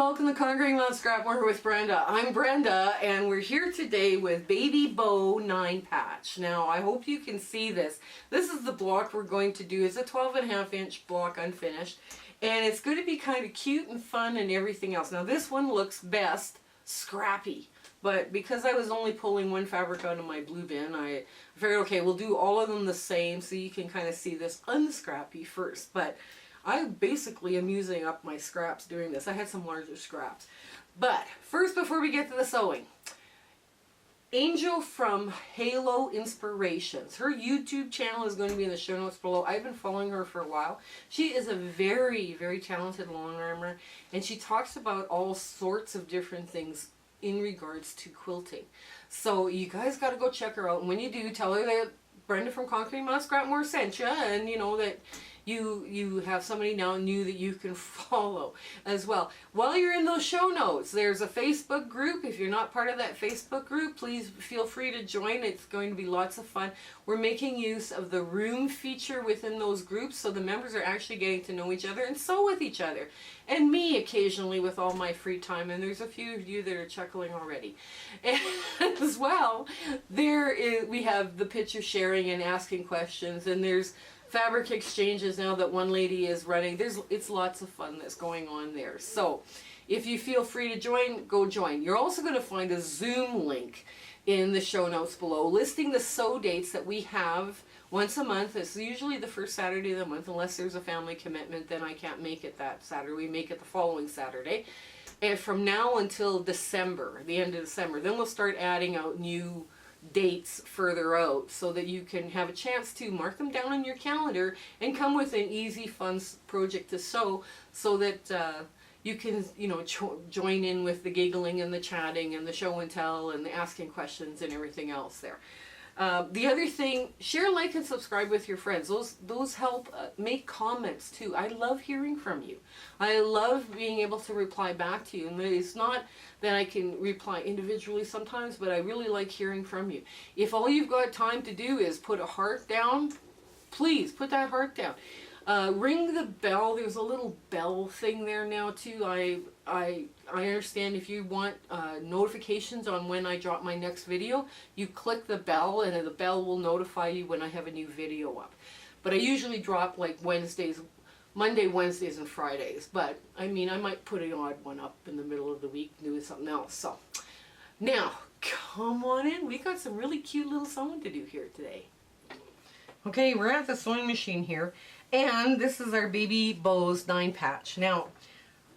welcome to Conquering Mount Scrapmore with Brenda. I'm Brenda and we're here today with Baby Bow 9 patch. Now I hope you can see this. This is the block we're going to do. It's a 12.5-inch block unfinished and it's going to be kind of cute and fun and everything else. Now this one looks best scrappy, but because I was only pulling one fabric out of my blue bin, I figured okay, we'll do all of them the same so you can kind of see this unscrappy first. But I basically am using up my scraps doing this. I had some larger scraps. But first, before we get to the sewing, Angel from Halo Inspirations. Her YouTube channel is going to be in the show notes below. I've been following her for a while. She is a very, very talented long armer, and she talks about all sorts of different things in regards to quilting. So you guys got to go check her out. And when you do, tell her that Brenda from Conquering Mount Scrapmore sent you, and you know that you have somebody now new that you can follow as well. While you're in those show notes, there's a Facebook group. If you're not part of that Facebook group, please feel free to join. It's going to be lots of fun. We're making use of the room feature within those groups, so the members are actually getting to know each other and sew with each other. And me occasionally with all my free time, and there's a few of you that are chuckling already. And as well, we have the picture sharing and asking questions, and there's fabric exchanges now that one lady is running. It's lots of fun that's going on there. So if you feel free to join, go join. You're also going to find a Zoom link in the show notes below listing the sew dates that we have once a month. It's usually the first Saturday of the month, unless there's a family commitment, then I can't make it that Saturday. We make it the following Saturday. And from now until December, the end of December, then we'll start adding out new dates further out so that you can have a chance to mark them down on your calendar and come with an easy, fun project to sew, so that you can, you know, join in with the giggling and the chatting and the show and tell and the asking questions and everything else there. The other thing, share, like, and subscribe with your friends. Those help make comments too. I love hearing from you. I love being able to reply back to you. And it's not that I can reply individually sometimes, but I really like hearing from you. If all you've got time to do is put a heart down, please put that heart down. Ring the bell. There's a little bell thing there now too. I understand if you want notifications on when I drop my next video, you click the bell and the bell will notify you when I have a new video up. But I usually drop like Monday, Wednesdays, and Fridays. But I mean, I might put an odd one up in the middle of the week doing something else. So now, come on in. We got some really cute little sewing to do here today. Okay, we're at the sewing machine here, and this is our Baby Bows 9 patch. Now,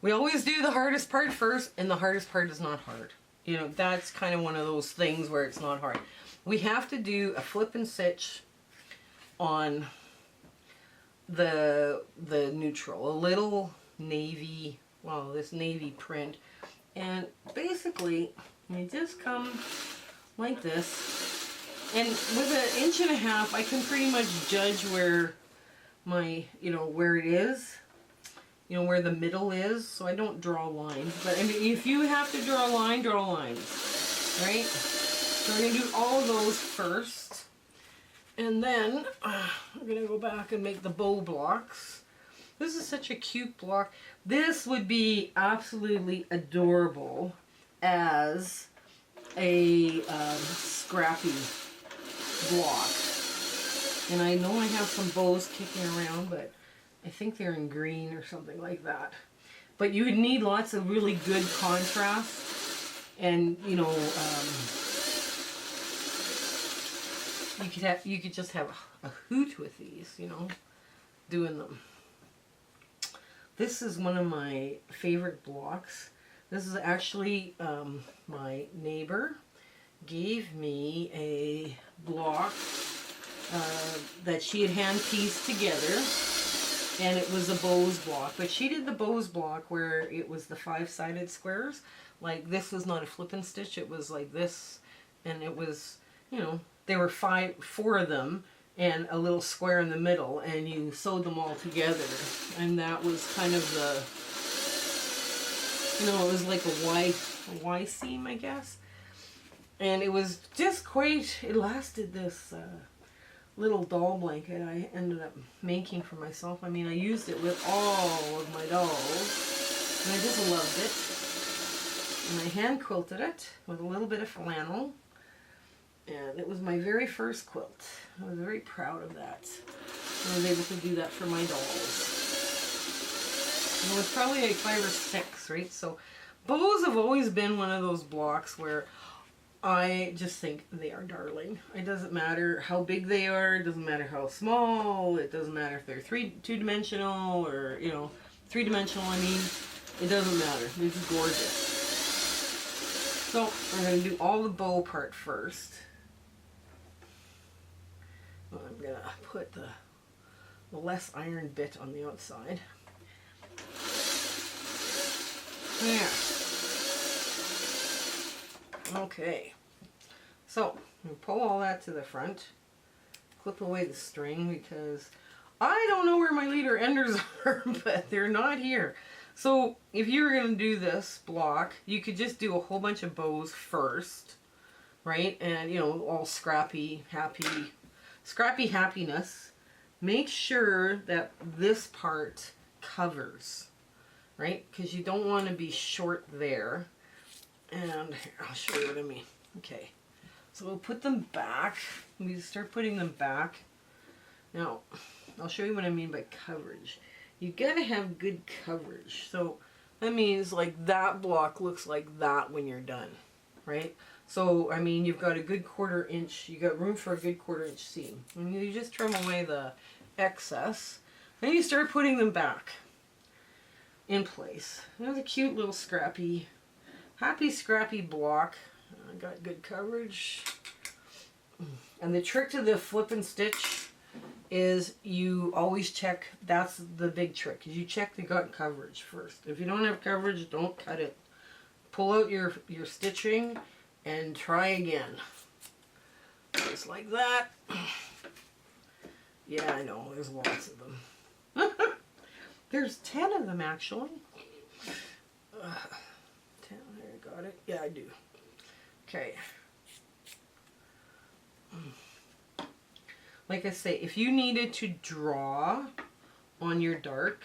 we always do the hardest part first, and the hardest part is not hard. You know, that's kind of one of those things where it's not hard. We have to do a flip and stitch on the neutral, a little navy, well, this navy print, and basically you just come like this. And with 1.5 inches, I can pretty much judge where my, where it is, where the middle is, so I don't draw lines. But I mean, if you have to draw a line, draw lines, right? So we're going to do all of those first. And then I'm going to go back and make the bow blocks. This is such a cute block. This would be absolutely adorable as a scrappy block. And I know I have some bows kicking around, but I think they're in green or something like that. But you would need lots of really good contrast, and you could just have a hoot with these, doing them. This is one of my favorite blocks. This is actually my neighbor gave me a block that she had hand pieced together, and it was a bows block. But she did the bows block where it was the 5-sided squares. Like, this was not a flip and stitch, it was like this, and it was, there were 4 of them and a little square in the middle, and you sewed them all together, and that was kind of the, it was like a Y seam, I guess. And it was just quite, it lasted this little doll blanket I ended up making for myself. I mean, I used it with all of my dolls, and I just loved it. And I hand quilted it with a little bit of flannel. And it was my very first quilt. I was very proud of that. I was able to do that for my dolls. And it was probably like 5 or 6, right? So bows have always been one of those blocks where I just think they are darling. It doesn't matter how big they are. It doesn't matter how small. It doesn't matter if they're two-dimensional or, you know, 3-dimensional, I mean. It doesn't matter. They're just gorgeous. So I'm going to do all the bow part first. I'm going to put the less iron bit on the outside. There. Okay. So, I'm pull all that to the front. Clip away the string because I don't know where my leader enders are, but they're not here. So, if you were going to do this block, you could just do a whole bunch of bows first, right? And, you know, all scrappy happiness. Make sure that this part covers, right? Because you don't want to be short there. And here, I'll show you what I mean. Okay, so we'll put them back. We start putting them back. Now, I'll show you what I mean by coverage. You gotta have good coverage. So that means like that block looks like that when you're done, right? So, I mean, you've got a good 1/4 inch, you got room for a good 1/4 inch seam. And you just trim away the excess. Then you start putting them back in place. There's a cute little scrappy, happy scrappy block. I got good coverage. And the trick to the flip and stitch is you always check, that's the big trick, is you check the gut coverage first. If you don't have coverage, don't cut it. Pull out your stitching and try again. Just like that. Yeah, I know, there's lots of them. There's 10 of them actually. 10, there, got it. Yeah, I do. Okay. Like I say, if you needed to draw on your dark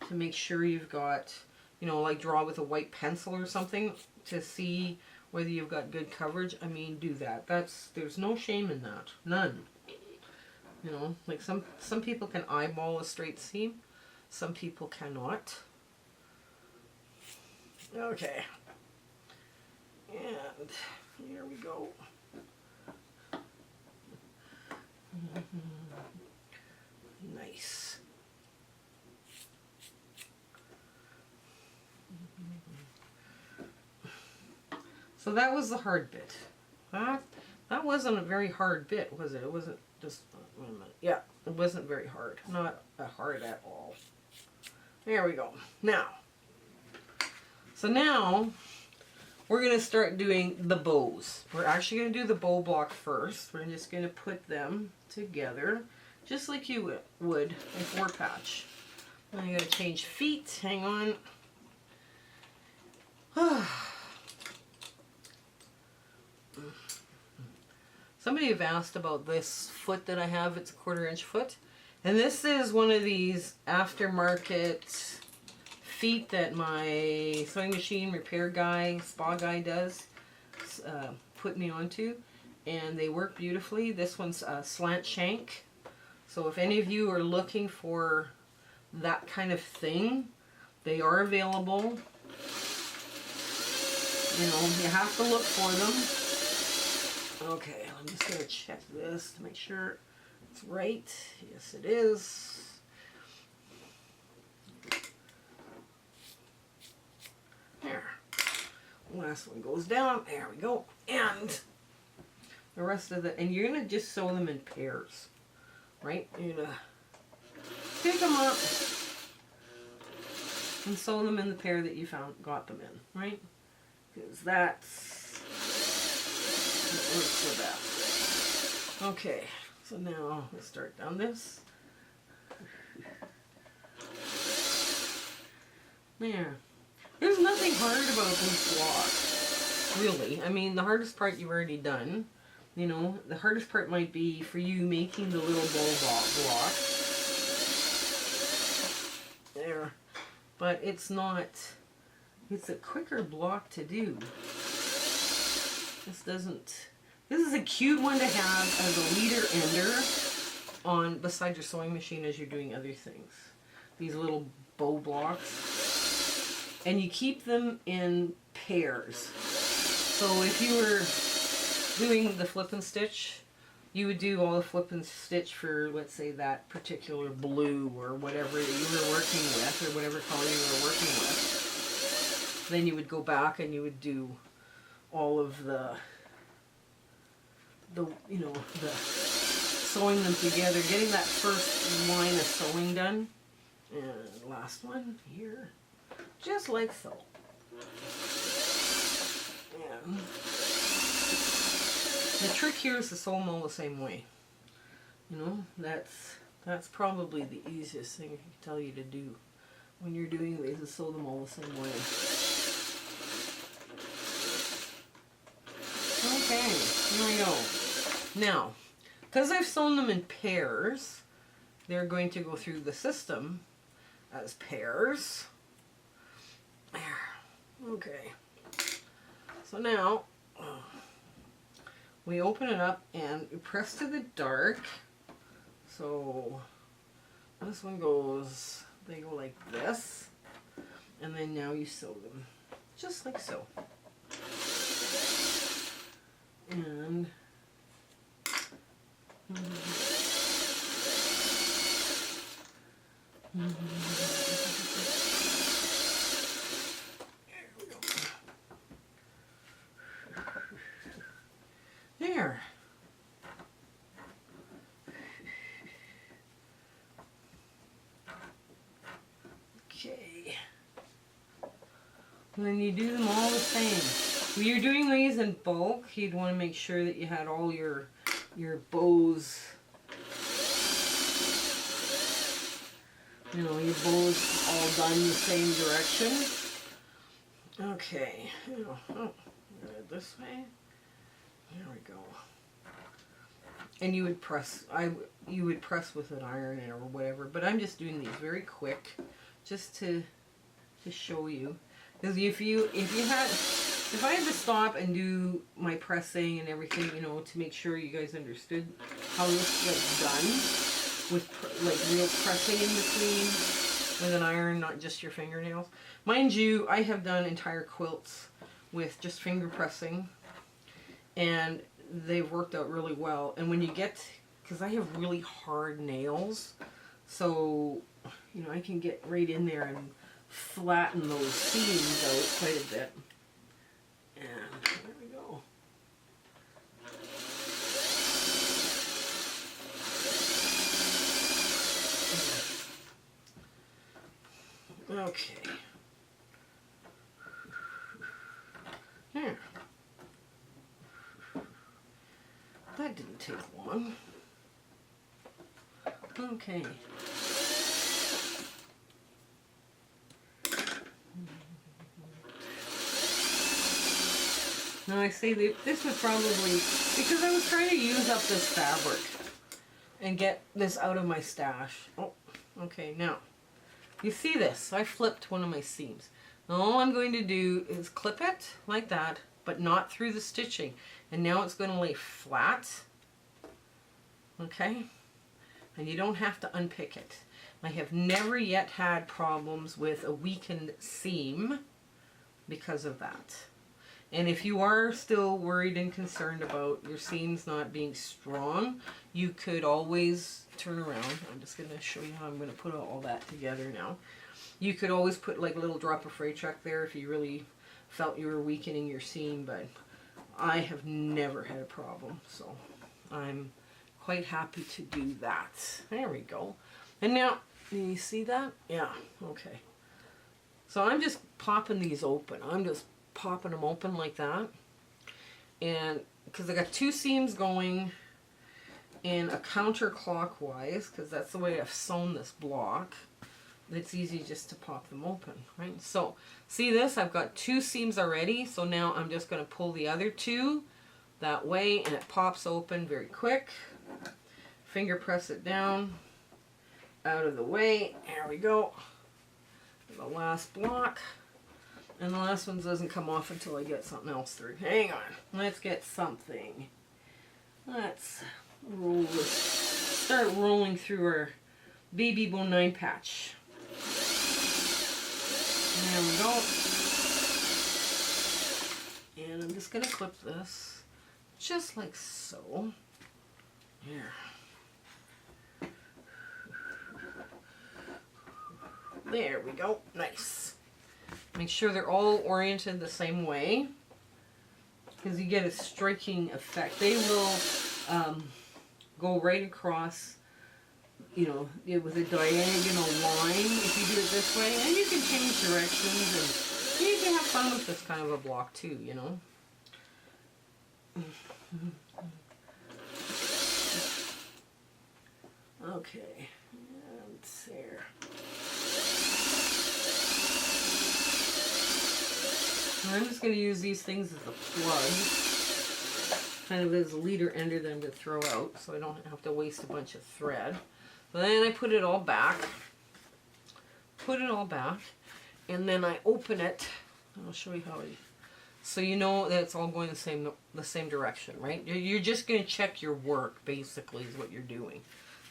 to make sure you've got, you know, like draw with a white pencil or something to see whether you've got good coverage, I mean, do that. There's no shame in that. None. You know, like some people can eyeball a straight seam. Some people cannot. Okay. And here we go. Nice. So that was the hard bit. That wasn't a very hard bit, was it? It wasn't just, wait a minute. Yeah, it wasn't very hard. Not hard at all. There we go. Now, so now we're going to start doing the bows. We're actually going to do the bow block first. We're just going to put them together just like you would a 4-patch. I'm going to change feet. Hang on. Somebody have asked about this foot that I have. It's a 1/4 inch foot. And this is one of these aftermarket feet that my sewing machine repair guy, spa guy does put me onto. And they work beautifully. This one's a slant shank. So if any of you are looking for that kind of thing, they are available. You know, you have to look for them. Okay, I'm just going to check this to make sure it's right. Yes, it is. There. Last one goes down. There we go. And the rest of the, and you're going to just sew them in pairs, right? You're going to pick them up and sew them in the pair that you got them in, right? Because that's what works the best. Okay, so now let's start down this. There. There's nothing hard about this block, really. I mean, the hardest part you've already done. You know, the hardest part might be for you making the little bow block. There. But it's not It's a quicker block to do. This is a cute one to have as a leader ender on beside your sewing machine as you're doing other things. These little bow blocks. And you keep them in pairs. So if you were doing the flip and stitch, you would do all the flip and stitch for, let's say, that particular blue or whatever you were working with, or whatever color you were working with. Then you would go back and you would do all of the sewing them together, getting that first line of sewing done. And last one here, just like so. And the trick here is to sew them all the same way. You know, that's probably the easiest thing I can tell you to do when you're doing these, is sew them all the same way. Okay, here we go. Now, because I've sewn them in pairs, they're going to go through the system as pairs. There. Okay. So now, we open it up and we press to the dark. So this one goes, they go like this. And then now you sew them just like so. And there. Okay. And then you do them all the same. When you're doing these in bulk, you'd want to make sure that you had all your bows, your bows all done the same direction. Okay. Oh, this way. There we go. And you would press. You would press with an iron or whatever. But I'm just doing these very quick, just to show you. Because if I had to stop and do my pressing and everything, to make sure you guys understood how this gets done, with like real pressing in between with an iron, not just your fingernails. Mind you, I have done entire quilts with just finger pressing, and they've worked out really well. And when you get, because I have really hard nails, so I can get right in there and flatten those seams out quite a bit. And there we go. Okay. Here. That didn't take long. Okay. Now I say that this would probably, because I was trying to use up this fabric and get this out of my stash. Oh, okay, now, you see this, I flipped one of my seams. Now all I'm going to do is clip it like that, but not through the stitching. And now it's going to lay flat, okay? And you don't have to unpick it. I have never yet had problems with a weakened seam because of that. And if you are still worried and concerned about your seams not being strong, you could always turn around. I'm just going to show you how I'm going to put all that together now. You could always put like a little drop of fray check there if you really felt you were weakening your seam, but I have never had a problem, so I'm quite happy to do that. There we go. And now, can you see that? Yeah, okay. So I'm just popping these open. I'm just popping them open like that, and because I got two seams going in a counterclockwise, because that's the way I've sewn this block, it's easy just to pop them open, right? So see this, I've got two seams already, so now I'm just going to pull the other two that way, and it pops open very quick. Finger press it down, out of the way. There we go. The last block. And the last one doesn't come off until I get something else through. Hang on. Let's get something. Let's roll this. Start rolling through our Baby Bow 9 patch. There we go. And I'm just going to clip this just like so. Here. There we go. Nice. Make sure they're all oriented the same way, because you get a striking effect. They will go right across, you know, with a diagonal line if you do it this way. And you can change directions, and you can have fun with this kind of a block too, you know. Okay, and there. I'm just going to use these things as a plug, kind of as a leader ender them to throw out, so I don't have to waste a bunch of thread. But then I put it all back, and then I open it. I'll show you how I. So you know that it's all going the same direction, right? You're just going to check your work, basically, is what you're doing.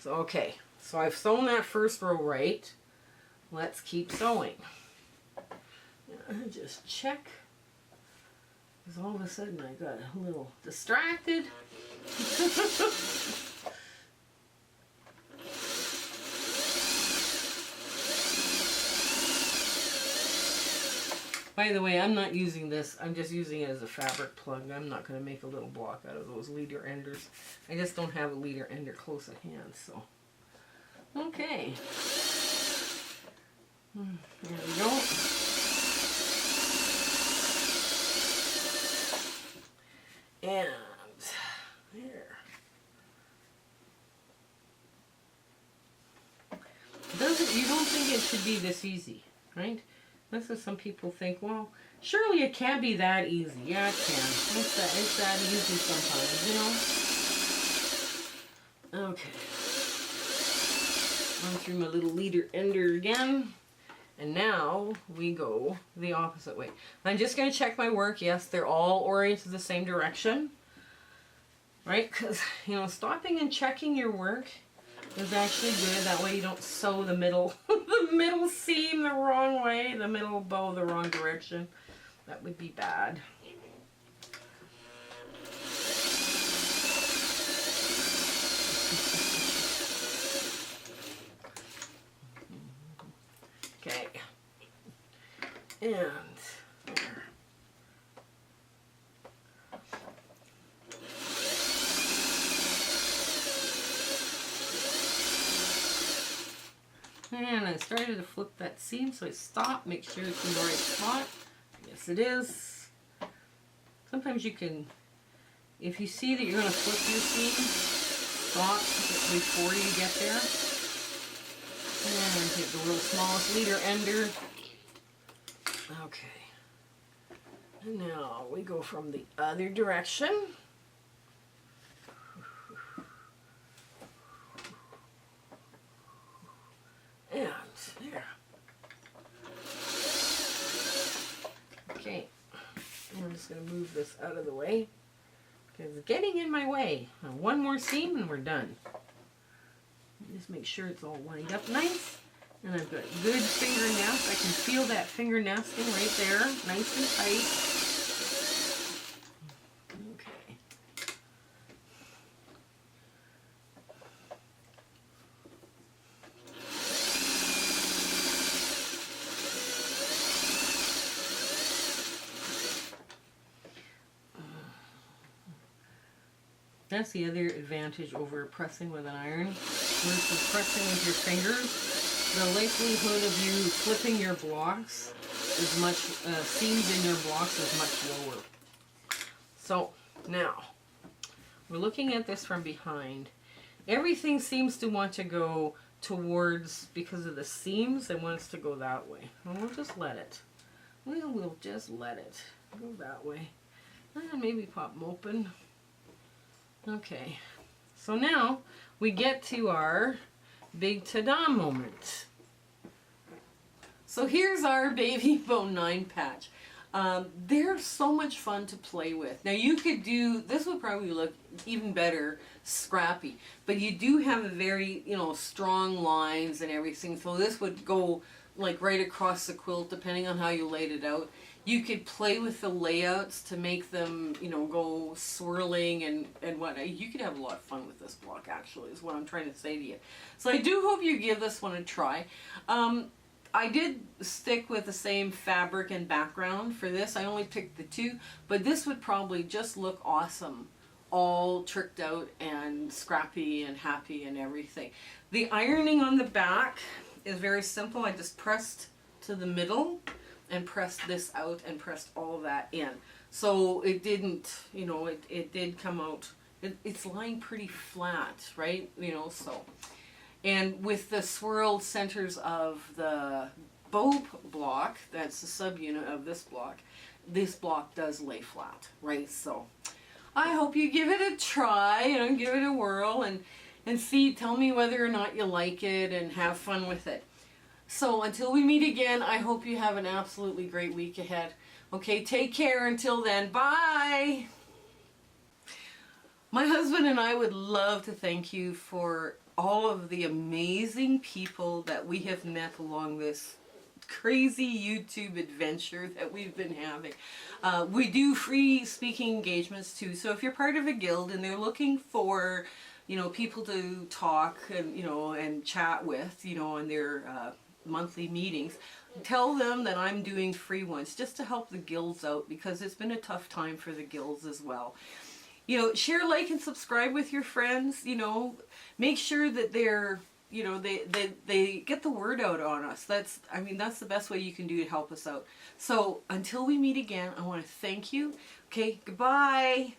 So okay, so I've sewn that first row right. Let's keep sewing. Just check. Because all of a sudden I got a little distracted. By the way, I'm not using this. I'm just using it as a fabric plug. I'm not going to make a little block out of those leader enders. I just don't have a leader ender close at hand. So, okay. There we go. And there. You don't think it should be this easy, right? This is, some people think, well, surely it can't be that easy. Yeah, it can. It's that easy sometimes, you know? Okay. Run through my little leader ender again. And now we go the opposite way. I'm just going to check my work. Yes, they're all oriented the same direction. Right? Because, you know, stopping and checking your work is actually good. That way you don't sew the middle, the middle seam the wrong way, the middle bow the wrong direction. That would be bad. Okay. And there. And I started to flip that seam, so I stop, make sure it's in the right spot. Yes, it is. Sometimes you can, if you see that you're going to flip your seam, stop before you get there. And take the real smallest leader ender. Okay. And now we go from the other direction. And there. Okay. I'm just going to move this out of the way, because it's getting in my way. Now, one more seam and we're done. Just make sure it's all lined up nice. And I've got good finger nest. I can feel that finger nesting right there. Nice and tight. Okay. That's the other advantage over pressing with an iron. Versus pressing with your fingers, the likelihood of you flipping your blocks is much, seams in your blocks is much lower. So now, we're looking at this from behind. Everything seems to want to go towards, because of the seams, it wants to go that way. And we'll just let it. We'll just let it go that way. And maybe pop them open. Okay, so now we get to our big ta-da moment. So here's our Baby Bow 9 patch. They're so much fun to play with. Now you could do, this would probably look even better scrappy, but you do have a very, you know, strong lines and everything, so this would go like right across the quilt depending on how you laid it out. You could play with the layouts to make them, you know, go swirling and whatnot. You could have a lot of fun with this block, actually, is what I'm trying to say to you. So I do hope you give this one a try. I did stick with the same fabric and background for this. I only picked the two, but this would probably just look awesome, all tricked out and scrappy and happy and everything. The ironing on the back is very simple. I just pressed to the middle and pressed this out and pressed all that in. So it didn't, you know, it did come out, it's lying pretty flat, right? You know, so. And with the swirled centers of the bow block, that's the subunit of this block does lay flat, right? So I hope you give it a try, you know, give it a whirl and see, tell me whether or not you like it and have fun with it. So until we meet again, I hope you have an absolutely great week ahead. Okay, take care until then. Bye! My husband and I would love to thank you for all of the amazing people that we have met along this crazy YouTube adventure that we've been having. We do free speaking engagements too, so if you're part of a guild and they're looking for, you know, people to talk and, you know, and chat with, you know, in their monthly meetings, tell them that I'm doing free ones just to help the guilds out, because it's been a tough time for the guilds as well. You know, share, like, and subscribe with your friends. You know, make sure that they're, you know, they get the word out on us. That's, I mean, that's the best way you can do to help us out. So until we meet again, I want to thank you. Okay, goodbye.